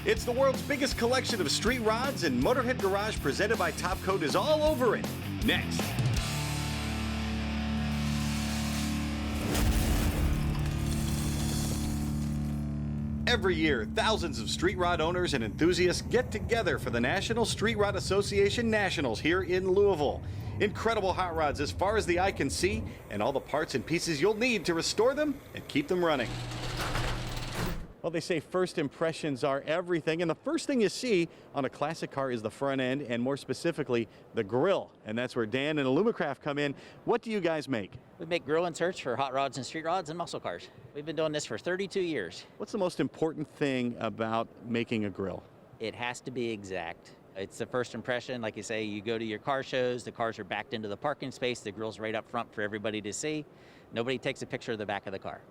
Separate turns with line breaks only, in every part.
It's the world's biggest collection of street rods, and Motorhead Garage presented by Top Coat is all over it. Next. Every year, thousands of street rod owners and enthusiasts get together for the National Street Rod Association Nationals here in Louisville. Incredible hot rods as far as the eye can see, and all the parts and pieces you'll need to restore them and keep them running. Well, they say first impressions are everything, and the first thing you see on a classic car is the front end, and more specifically, the grill. And that's where Dan and Alumicraft come in. What do you guys make?
We make grill inserts for hot rods and street rods and muscle cars. We've been doing this for 32 years.
What's the most important thing about making a grill?
It has to be exact. It's the first impression. Like you say, you go to your car shows, the cars are backed into the parking space, the grill's right up front for everybody to see. Nobody takes a picture of the back of the car.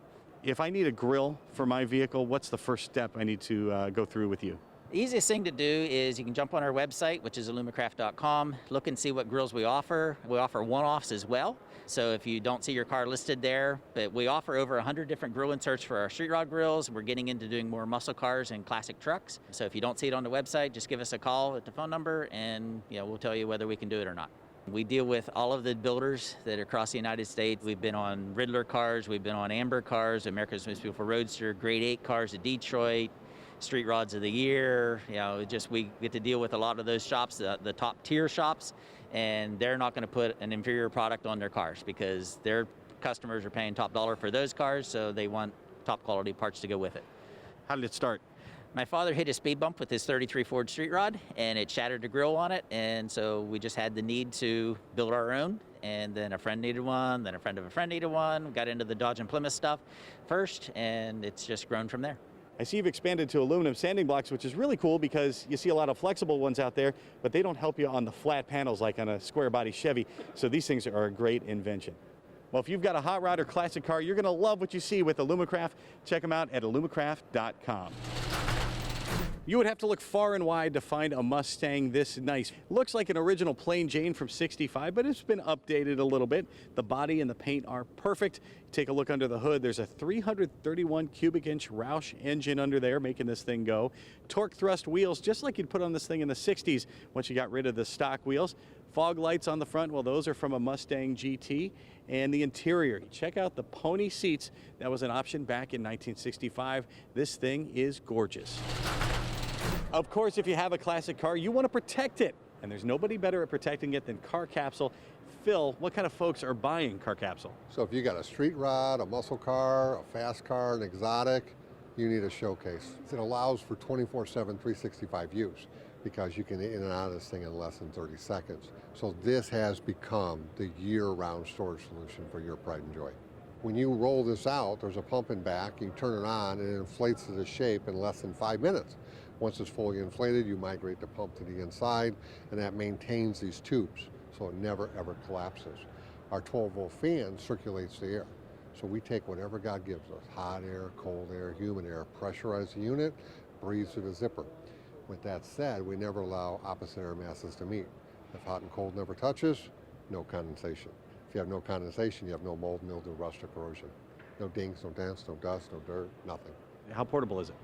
If I need a grill for my vehicle, what's the first step I need to go through with you?
The easiest thing to do is you can jump on our website, which is alumicraft.com, look and see what grills we offer. We offer one-offs as well. So if you don't see your car listed there, but we offer over 100 different grill inserts for our street rod grills. We're getting into doing more muscle cars and classic trucks. So if you don't see it on the website, just give us a call at the phone number and we'll tell you whether we can do it or not. We deal with all of the builders that are across the United States. We've been on Riddler cars, we've been on Amber cars, America's Most Beautiful Roadster, Grade 8 cars of Detroit, Street Rods of the Year. We get to deal with a lot of those shops, the top tier shops, and they're not going to put an inferior product on their cars because their customers are paying top dollar for those cars, so they want top quality parts to go with it.
How did it start?
My father hit a speed bump with his 33 Ford street rod, and it shattered the grill on it, and so we just had the need to build our own, and then a friend needed one, then a friend of a friend needed one. We got into the Dodge and Plymouth stuff first, and it's just grown from there.
I see you've expanded to aluminum sanding blocks, which is really cool because you see a lot of flexible ones out there, but they don't help you on the flat panels like on a square body Chevy, so these things are a great invention. Well, if you've got a hot rod or classic car, you're going to love what you see with Alumicraft. Check them out at alumicraft.com. You would have to look far and wide to find a Mustang this nice. Looks like an original plain Jane from '65, but it's been updated a little bit. The body and the paint are perfect. Take a look under the hood. There's a 331 cubic inch Roush engine under there making this thing go. Torque thrust wheels, just like you'd put on this thing in the 60s once you got rid of the stock wheels. Fog lights on the front, well, those are from a Mustang GT. And the interior, check out the pony seats. That was an option back in 1965. This thing is gorgeous. Of course, if you have a classic car, you want to protect it. And there's nobody better at protecting it than Car Capsule. Phil, what kind of folks are buying Car Capsule?
So if you got a street rod, a muscle car, a fast car, an exotic, you need a showcase. It allows for 24/7, 365 use because you can in and out of this thing in less than 30 seconds. So this has become the year-round storage solution for your pride and joy. When you roll this out, there's a pump in back, you turn it on, and it inflates to the shape in less than 5 minutes. Once it's fully inflated, you migrate the pump to the inside, and that maintains these tubes, so it never ever collapses. Our 12-volt fan circulates the air. So we take whatever God gives us, hot air, cold air, humid air, pressurize the unit, breathe through the zipper. With that said, we never allow opposite air masses to meet. If hot and cold never touches, no condensation. If you have no condensation, you have no mold, mildew, rust, or corrosion. No dings, no dents, no dust, no dirt, nothing.
How portable is it?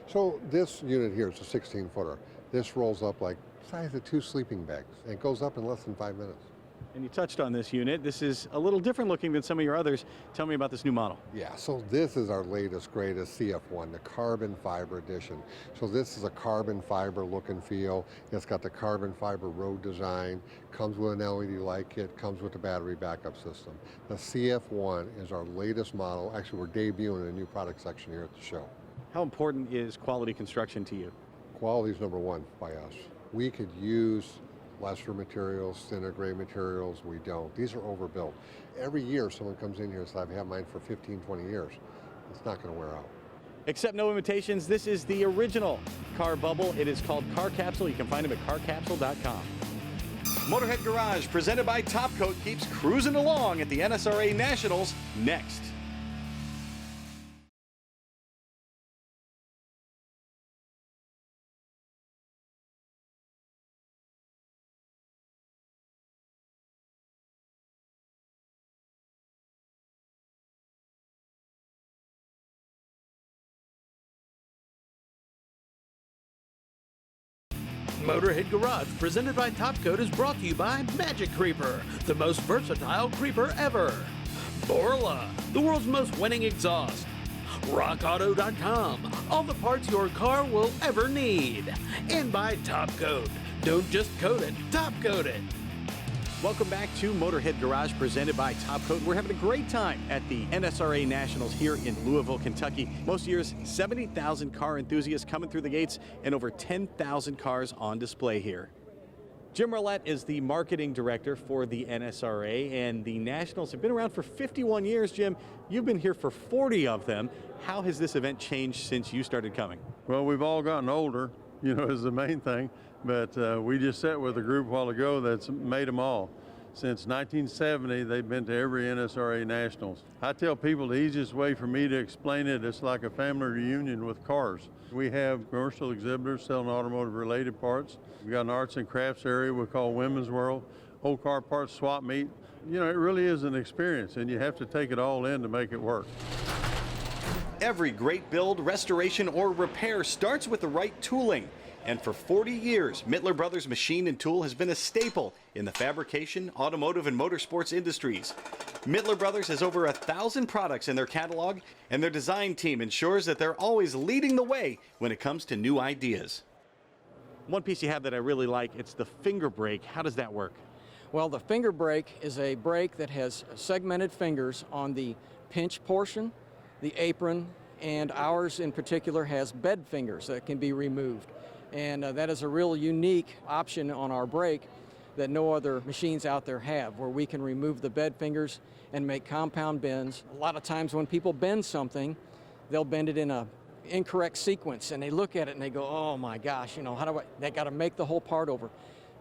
So this unit here is a 16-footer. This rolls up like the size of 2 sleeping bags, and it goes up in less than 5 minutes.
And you touched on this unit. This is a little different looking than some of your others. Tell me about this new model.
Yeah, so this is our latest, greatest CF1, the carbon fiber edition. So this is a carbon fiber look and feel. It's got the carbon fiber road design, comes with an LED light kit, comes with the battery backup system. The CF1 is our latest model. Actually, we're debuting a new product section here at the show.
How important is quality construction to you?
Quality is number one by us. We could use lesser materials, thinner gray materials. We don't. These are overbuilt. Every year someone comes in here and says, I've had mine for 15, 20 years. It's not going to wear out.
Accept no imitations. This is the original car bubble. It is called Car Capsule. You can find them at carcapsule.com. Motorhead Garage, presented by Top Coat, keeps cruising along at the NSRA Nationals next.
Motorhead Garage, presented by Top Coat, is brought to you by Magic Creeper, the most versatile creeper ever. Borla, the world's most winning exhaust. RockAuto.com, all the parts your car will ever need. And by Top Coat. Don't just coat it, top coat it.
Welcome back to Motorhead Garage, presented by Top Coat. We're having a great time at the NSRA Nationals here in Louisville, Kentucky. Most years, 70,000 car enthusiasts coming through the gates and over 10,000 cars on display here. Jim Roulette is the marketing director for the NSRA, and the Nationals have been around for 51 years. Jim, you've been here for 40 of them. How has this event changed since you started coming?
Well, we've all gotten older, is the main thing. But we just sat with a group a while ago that's made them all. Since 1970, they've been to every NSRA Nationals. I tell people the easiest way for me to explain it, it's like a family reunion with cars. We have commercial exhibitors selling automotive related parts. We've got an arts and crafts area we call Women's World, old car parts swap meet. It really is an experience, and you have to take it all in to make it work.
Every great build, restoration, or repair starts with the right tooling. And for 40 years, Mittler Brothers Machine and Tool has been a staple in the fabrication, automotive, and motorsports industries. Mittler Brothers has over 1,000 products in their catalog, and their design team ensures that they're always leading the way when it comes to new ideas. One piece you have that I really like, it's the finger brake. How does that work?
Well, the finger brake is a brake that has segmented fingers on the pinch portion, the apron, and ours in particular has bed fingers that can be removed. And that is a real unique option on our brake that no other machines out there have, where we can remove the bed fingers and make compound bends. A lot of times when people bend something, they'll bend it in a incorrect sequence, and they look at it and they go, oh my gosh, they got to make the whole part over.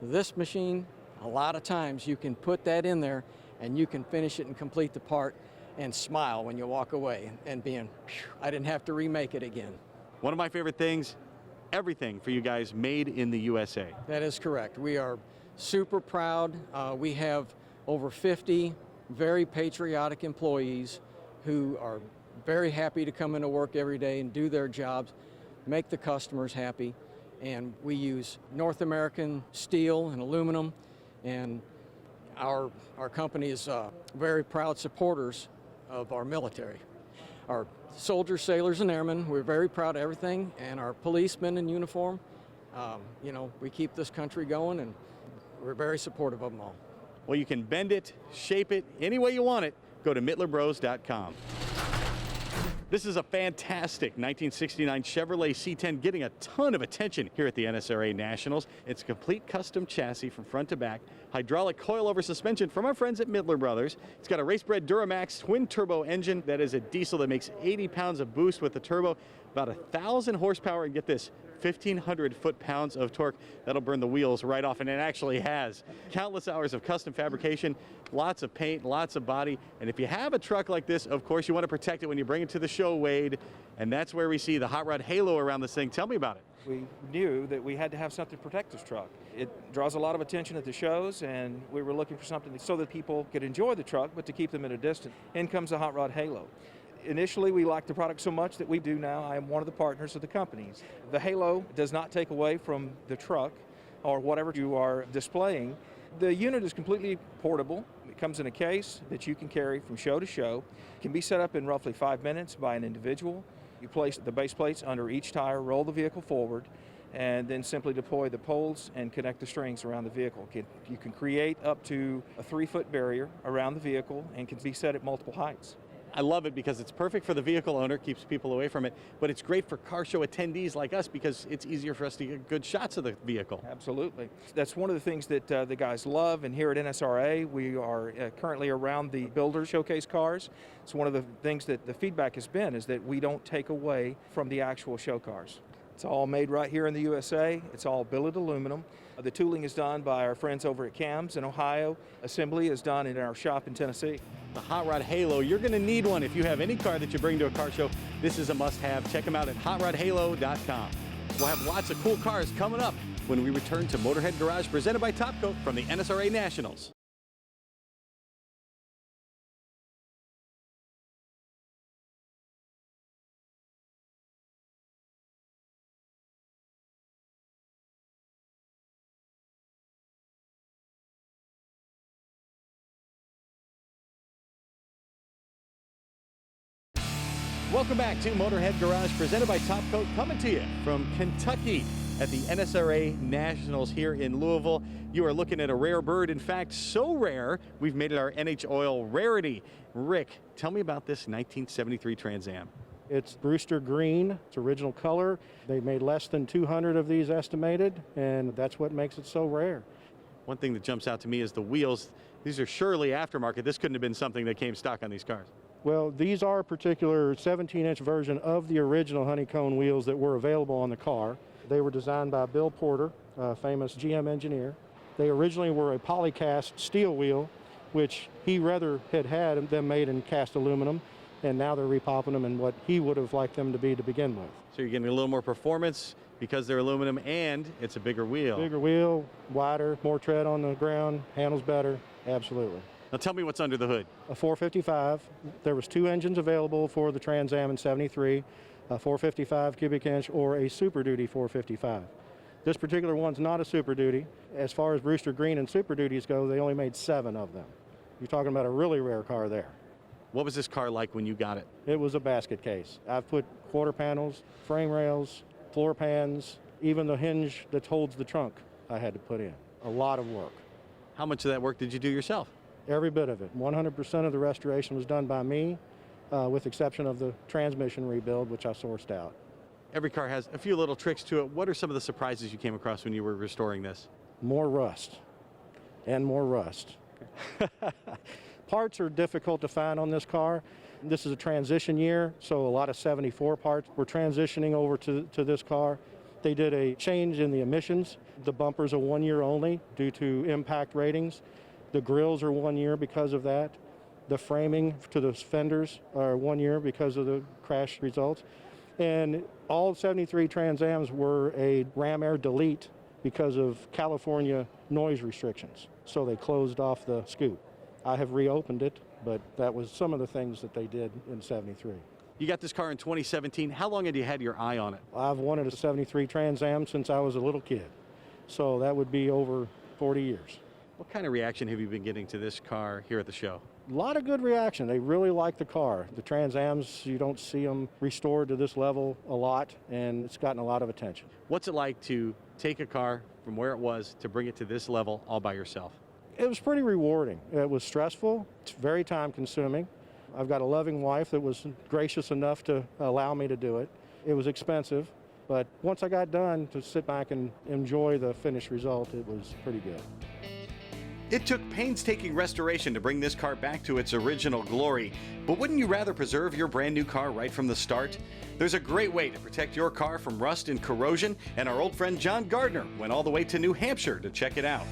This machine, a lot of times you can put that in there and you can finish it and complete the part and smile when you walk away and being, I didn't have to remake it again.
One of my favorite things, everything for you guys made in the USA.
That is correct. We are super proud. We have over 50 very patriotic employees who are very happy to come into work every day and do their jobs, make the customers happy. And we use North American steel and aluminum, and our company is very proud supporters of our military. Our soldiers, sailors, and airmen, we're very proud of everything, and our policemen in uniform. We keep this country going, and we're very supportive of them all.
Well, you can bend it, shape it, any way you want it. Go to mittlerbros.com. This is a fantastic 1969 Chevrolet C10 getting a ton of attention here at the NSRA Nationals. It's a complete custom chassis from front to back, hydraulic coilover suspension from our friends at Mittler Brothers. It's got a race-bred Duramax twin turbo engine that is a diesel that makes 80 pounds of boost with the turbo, about 1,000 horsepower, and get this, 1,500 foot-pounds of torque. That'll burn the wheels right off, and it actually has. Countless hours of custom fabrication, lots of paint, lots of body, and if you have a truck like this, of course you want to protect it when you bring it to the show, Wade, and that's where we see the hot rod halo around this thing. Tell me about it.
We knew that we had to have something to protect this truck. It draws a lot of attention at the shows, and we were looking for something so that people could enjoy the truck, but to keep them at a distance. In comes the hot rod halo. Initially, we liked the product so much that we do now. I am one of the partners of the companies. The halo does not take away from the truck or whatever you are displaying. The unit is completely portable. It comes in a case that you can carry from show to show. It can be set up in roughly 5 minutes by an individual. You place the base plates under each tire, roll the vehicle forward, and then simply deploy the poles and connect the strings around the vehicle. You can create up to a 3-foot barrier around the vehicle and can be set at multiple heights.
I love it because it's perfect for the vehicle owner, keeps people away from it, but it's great for car show attendees like us because it's easier for us to get good shots of the vehicle.
Absolutely. That's one of the things that the guys love, and here at NSRA, we are currently around the builder showcase cars. It's one of the things that the feedback has been is that we don't take away from the actual show cars. It's all made right here in the USA. It's all billet aluminum. The tooling is done by our friends over at CAMS in Ohio. Assembly is done in our shop in Tennessee.
The Hot Rod Halo, you're going to need one if you have any car that you bring to a car show. This is a must-have. Check them out at hotrodhalo.com. We'll have lots of cool cars coming up when we return to Motorhead Garage, presented by Top Coat from the NSRA Nationals. Welcome back to Motorhead Garage, presented by Top Coat, coming to you from Kentucky at the NSRA Nationals here in Louisville. You are looking at a rare bird. In fact, so rare, we've made it our NH Oil rarity. Rick, tell me about this 1973 Trans Am.
It's Brewster green, it's original color. They made less than 200 of these estimated, and that's what makes it so rare.
One thing that jumps out to me is the wheels. These are surely aftermarket. This couldn't have been something that came stock on these cars.
Well, these are a particular 17-inch version of the original honeycomb wheels that were available on the car. They were designed by Bill Porter, a famous GM engineer. They originally were a polycast steel wheel, which he rather had them made in cast aluminum, and now they're repopping them in what he would have liked them to be to begin with.
So you're getting a little more performance because they're aluminum, and it's a bigger wheel.
Bigger wheel, wider, more tread on the ground, handles better, absolutely.
Now tell me what's under the hood.
A 455. There was 2 engines available for the Trans Am in 73, a 455 cubic inch or a Super Duty 455. This particular one's not a Super Duty. As far as Brewster Green and Super Duties go, they only made 7 of them. You're talking about a really rare car there.
What was this car like when you got it?
It was a basket case. I've put quarter panels, frame rails, floor pans, even the hinge that holds the trunk I had to put in. A lot of work.
How much of that work did you do yourself?
Every bit of it. 100% of the restoration was done by me, with exception of the transmission rebuild, which I sourced out.
Every car has a few little tricks to it. What are some of the surprises you came across when you were restoring this?
More rust and more rust. Parts are difficult to find on this car. This is a transition year, so a lot of 74 parts were transitioning over to this car. They did a change in the emissions. The bumpers are 1 year only due to impact ratings. The grills are 1 year because of that. The framing to the fenders are 1 year because of the crash results. And all 73 Trans Ams were a ram air delete because of California noise restrictions. So they closed off the scoop. I have reopened it, but that was some of the things that they did in 73.
You got this car in 2017. How long had you had your eye on it?
I've wanted a 73 Trans Am since I was a little kid. So that would be over 40 years.
What kind of reaction have you been getting to this car here at the show?
A lot of good reaction. They really like the car. The Trans Ams, you don't see them restored to this level a lot, and it's gotten a lot of attention.
What's it like to take a car from where it was to bring it to this level all by yourself?
It was pretty rewarding. It was stressful. It's very time consuming. I've got a loving wife that was gracious enough to allow me to do it. It was expensive, but once I got done to sit back and enjoy the finished result, it was pretty good.
It took painstaking restoration to bring this car back to its original glory, but wouldn't you rather preserve your brand new car right from the start? There's a great way to protect your car from rust and corrosion, and our old friend John Gardner went all the way to New Hampshire to check it out.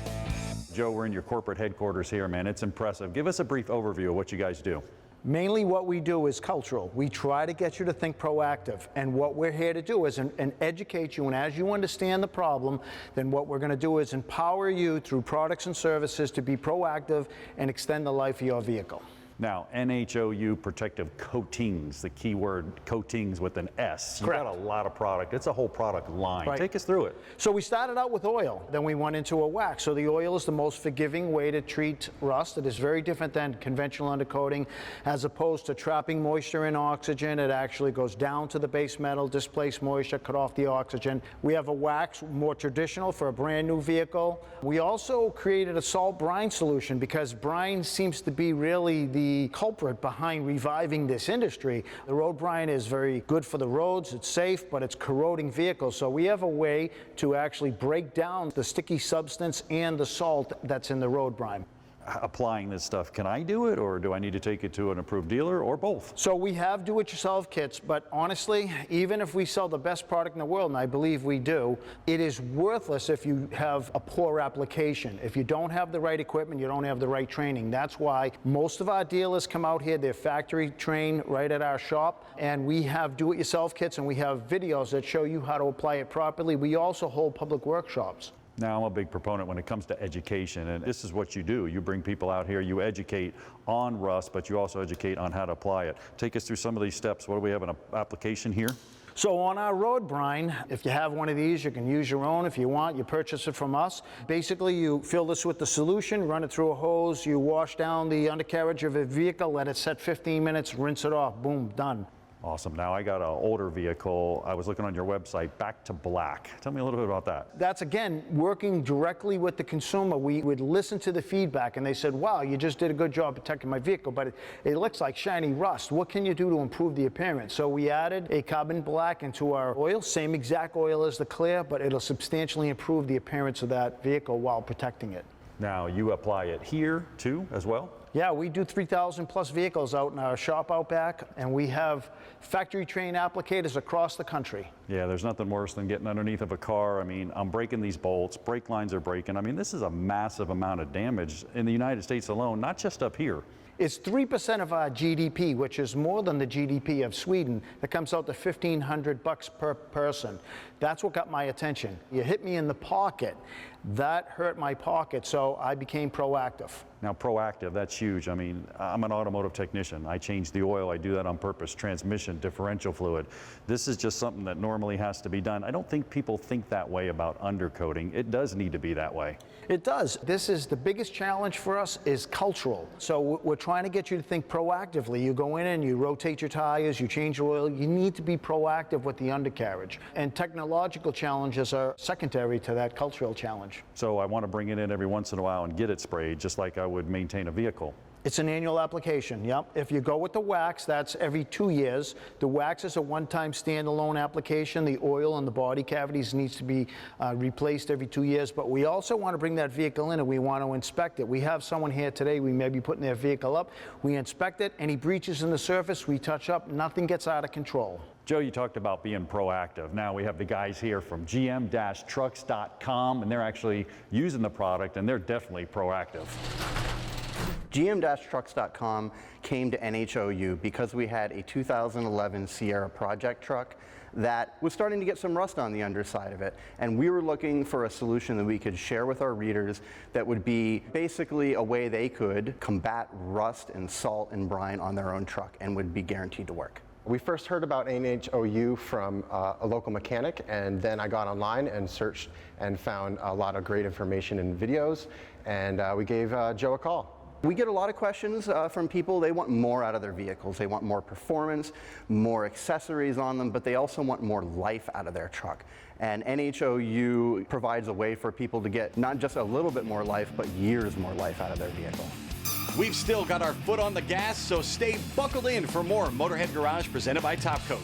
Joe, we're in your corporate headquarters here, man. It's impressive. Give us a brief overview of what you guys do.
Mainly what we do is cultural. We try to get you to think proactive, and what we're here to do is and educate you, and as you understand the problem, then what we're going to do is empower you through products and services to be proactive and extend the life of your vehicle.
Now, NHOU protective coatings, the key word coatings with an S.
Correct.
You've got a lot of product. It's a whole product line.
Right.
Take us through it.
So we started out with oil, then we went into a wax. So the oil is the most forgiving way to treat rust. It is very different than conventional undercoating. As opposed to trapping moisture in oxygen, it actually goes down to the base metal, displace moisture, cut off the oxygen. We have a wax, more traditional for a brand new vehicle. We also created a salt brine solution because brine seems to be really the culprit behind reviving this industry. The road brine is very good for the roads, it's safe, but it's corroding vehicles. So we have a way to actually break down the sticky substance and the salt that's in the road brine.
Applying this stuff, can I do it, or do I need to take it to an approved dealer, or both?
So we have do-it-yourself kits, but honestly, even if we sell the best product in the world, and I believe we do, it is worthless if you have a poor application. If you don't have the right equipment, you don't have the right training. That's why most of our dealers come out here, they're factory trained right at our shop, and we have do-it-yourself kits, and we have videos that show you how to apply it properly. We also hold public workshops.
Now, I'm a big proponent when it comes to education, and this is what you do. You bring people out here, you educate on rust, but you also educate on how to apply it. Take us through some of these steps. What do we have, an application here?
So on our road brine, if you have one of these, you can use your own if you want. You purchase it from us. Basically, you fill this with the solution, run it through a hose, you wash down the undercarriage of a vehicle, let it set 15 minutes, rinse it off, boom, done.
Awesome. Now I got an older vehicle. I was looking on your website, back to black. Tell me a little bit about that.
That's, again, working directly with the consumer. We would listen to the feedback, and they said, wow, you just did a good job protecting my vehicle, but it looks like shiny rust. What can you do to improve the appearance? So we added a carbon black into our oil, same exact oil as the clear, but it'll substantially improve the appearance of that vehicle while protecting it.
Now you apply it here too, as well?
Yeah, we do 3,000 plus vehicles out in our shop out back, and we have factory trained applicators across the country.
Yeah, there's nothing worse than getting underneath of a car. I mean, I'm breaking these bolts, brake lines are breaking. I mean, this is a massive amount of damage in the United States alone, not just up here.
It's 3% of our GDP, which is more than the GDP of Sweden. That comes out to $1,500 per person. That's what got my attention. You hit me in the pocket. That hurt my pocket, so I became proactive.
Now, proactive, that's huge. I mean, I'm an automotive technician. I change the oil, I do that on purpose, transmission, differential fluid. This is just something that normally has to be done. I don't think people think that way about undercoating. It does need to be that way.
It does. This is the biggest challenge for us is cultural. So we're trying to get you to think proactively. You go in and you rotate your tires, you change your oil. You need to be proactive with the undercarriage. And technological challenges are secondary to that cultural challenge.
So I want to bring it in every once in a while and get it sprayed, just like I would maintain a vehicle.
It's an annual application, yep. If you go with the wax, that's every 2 years. The wax is a one-time standalone application. The oil in the body cavities needs to be replaced every 2 years, but we also want to bring that vehicle in and we want to inspect it. We have someone here today, we may be putting their vehicle up. We inspect it, any breaches in the surface, we touch up, nothing gets out of control.
Joe, you talked about being proactive. Now we have the guys here from gm-trucks.com, and they're actually using the product, and they're definitely proactive.
gm-trucks.com came to NHOU because we had a 2011 Sierra project truck that was starting to get some rust on the underside of it. And we were looking for a solution that we could share with our readers that would be basically a way they could combat rust and salt and brine on their own truck and would be guaranteed to work.
We first heard about NHOU from a local mechanic, and then I got online and searched and found a lot of great information and videos, and we gave Joe a call.
We get a lot of questions from people. They want more out of their vehicles. They want more performance, more accessories on them, but they also want more life out of their truck. And NHOU provides a way for people to get not just a little bit more life, but years more life out of their vehicle.
We've still got our foot on the gas, so stay buckled in for more Motorhead Garage presented by Top Coat.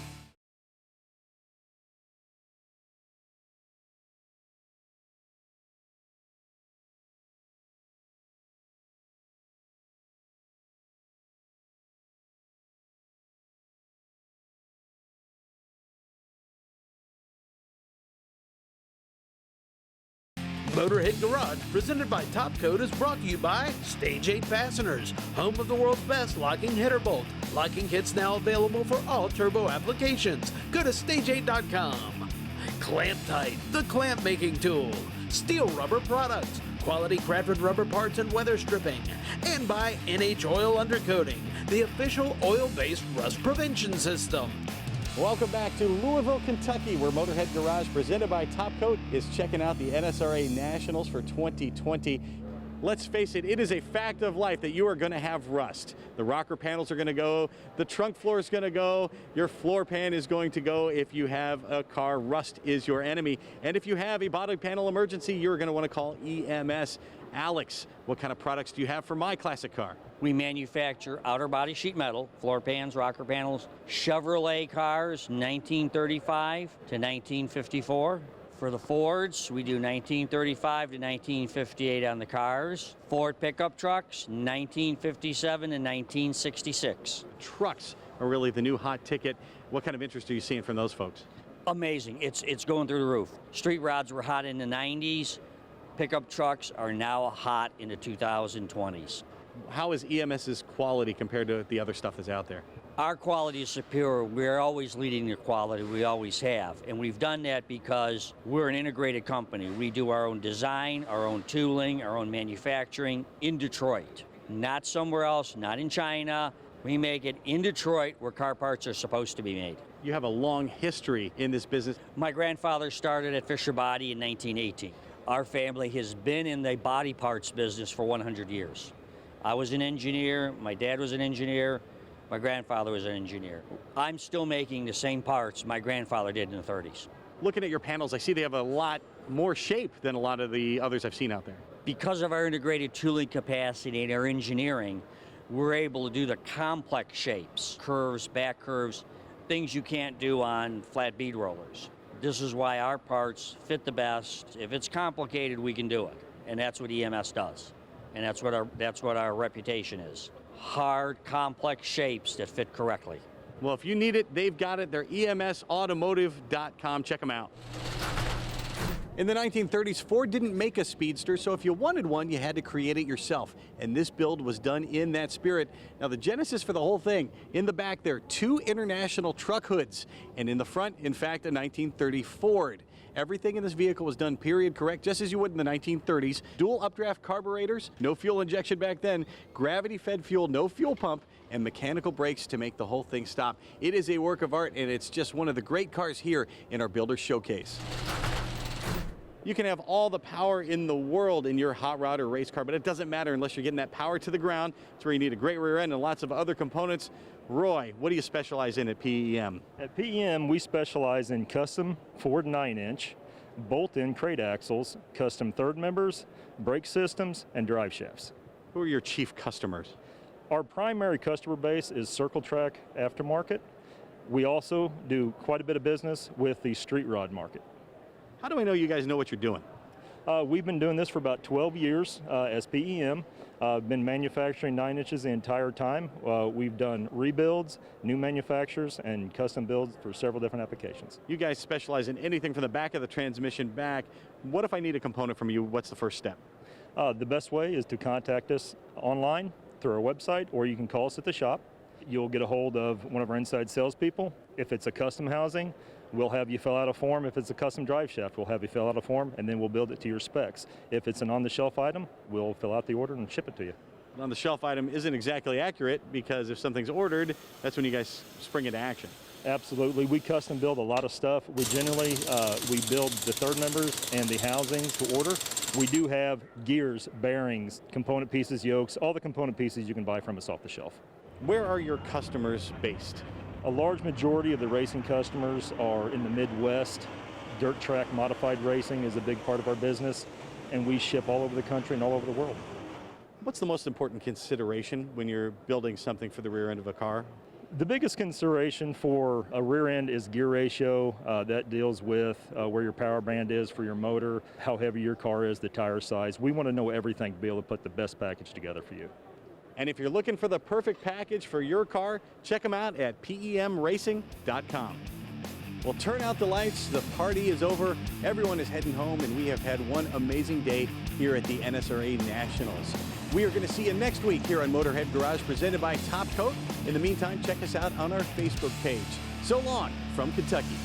Motorhead Garage, presented by Top Coat, is brought to you by Stage 8 Fasteners, home of the world's best locking header bolt. Locking kits now available for all turbo applications. Go to stage8.com. Clamp Tight, the clamp making tool. Steel rubber products, quality crafted rubber parts and weather stripping. And by NH Oil Undercoating, the official oil-based rust prevention system.
Welcome back to Louisville, Kentucky, where Motorhead Garage, presented by Top Coat, is checking out the NSRA Nationals for 2020. Let's face it, it is a fact of life that you are going to have rust. The rocker panels are going to go, the trunk floor is going to go, your floor pan is going to go if you have a car. Rust is your enemy. And if you have a body panel emergency, you're going to want to call EMS. Alex, what kind of products do you have for my classic car?
We manufacture outer body sheet metal, floor pans, rocker panels, Chevrolet cars, 1935 to 1954. For the Fords, we do 1935 to 1958 on the cars. Ford pickup trucks, 1957 to 1966.
Trucks are really the new hot ticket. What kind of interest are you seeing from those folks?
Amazing. It's going through the roof. Street rods were hot in the 90s. Pickup trucks are now hot in the 2020s.
How is EMS's quality compared to the other stuff that's out there?
Our quality is superior. We're always leading the quality. We always have. And we've done that because we're an integrated company. We do our own design, our own tooling, our own manufacturing in Detroit. Not somewhere else, not in China. We make it in Detroit where car parts are supposed to be made.
You have a long history in this business.
My grandfather started at Fisher Body in 1918. Our family has been in the body parts business for 100 years. I was an engineer, my dad was an engineer, My grandfather was an engineer. I'm still making the same parts my grandfather did in the 30s.
Looking at your panels, I see they have a lot more shape than a lot of the others I've seen out there.
Because of our integrated tooling capacity and our engineering, we're able to do the complex shapes, curves, back curves, things you can't do on flat bead rollers. This is why our parts fit the best. If it's complicated, we can do it. And that's what EMS does. And that's what our reputation is. Hard, complex shapes that fit correctly.
Well, if you need it, they've got it. They're emsautomotive.com. Check them out. In the 1930s, Ford didn't make a Speedster, so if you wanted one, you had to create it yourself. And this build was done in that spirit. Now, the genesis for the whole thing, in the back there, 2 international truck hoods. And in the front, in fact, a 1930 Ford. Everything in this vehicle was done period correct, just as you would in the 1930s. Dual updraft carburetors, no fuel injection back then, gravity-fed fuel, no fuel pump, and mechanical brakes to make the whole thing stop. It is a work of art, and it's just one of the great cars here in our Builder Showcase. You can have all the power in the world in your hot rod or race car, but it doesn't matter unless you're getting that power to the ground. It's where you need a great rear end and lots of other components. Roy, what do you specialize in at PEM?
At PEM, we specialize in custom Ford 9-inch, bolt-in crate axles, custom third members, brake systems, and drive shafts.
Who are your chief customers?
Our primary customer base is Circle Track aftermarket. We also do quite a bit of business with the street rod market.
How do I know you guys know what you're doing?
We've been doing this for about 12 years as PEM. Been manufacturing 9 inches the entire time. We've done rebuilds, new manufacturers, and custom builds for several different applications.
You guys specialize in anything from the back of the transmission back. What if I need a component from you? What's the first step?
The best way is to contact us online through our website, or you can call us at the shop. You'll get a hold of one of our inside salespeople. If it's a custom housing, we'll have you fill out a form. If it's a custom drive shaft, we'll have you fill out a form, and then we'll build it to your specs. If it's an on-the-shelf item, we'll fill out the order and ship it to you.
On-the-shelf item isn't exactly accurate, because if something's ordered, that's when you guys spring into action.
Absolutely. We custom build a lot of stuff. We generally, we build the third members and the housings to order. We do have gears, bearings, component pieces, yokes, all the component pieces you can buy from us off the shelf.
Where are your customers based?
A large majority of the racing customers are in the Midwest. Dirt track modified racing is a big part of our business, and we ship all over the country and all over the world.
What's the most important consideration when you're building something for the rear end of a car?
The biggest consideration for a rear end is gear ratio. That deals with where your power band is for your motor, how heavy your car is, the tire size. We want to know everything to be able to put the best package together for you.
And if you're looking for the perfect package for your car, check them out at PEMracing.com. Well, turn out the lights. The party is over. Everyone is heading home, and we have had one amazing day here at the NSRA Nationals. We are going to see you next week here on Motorhead Garage, presented by Top Coat. In the meantime, check us out on our Facebook page. So long from Kentucky.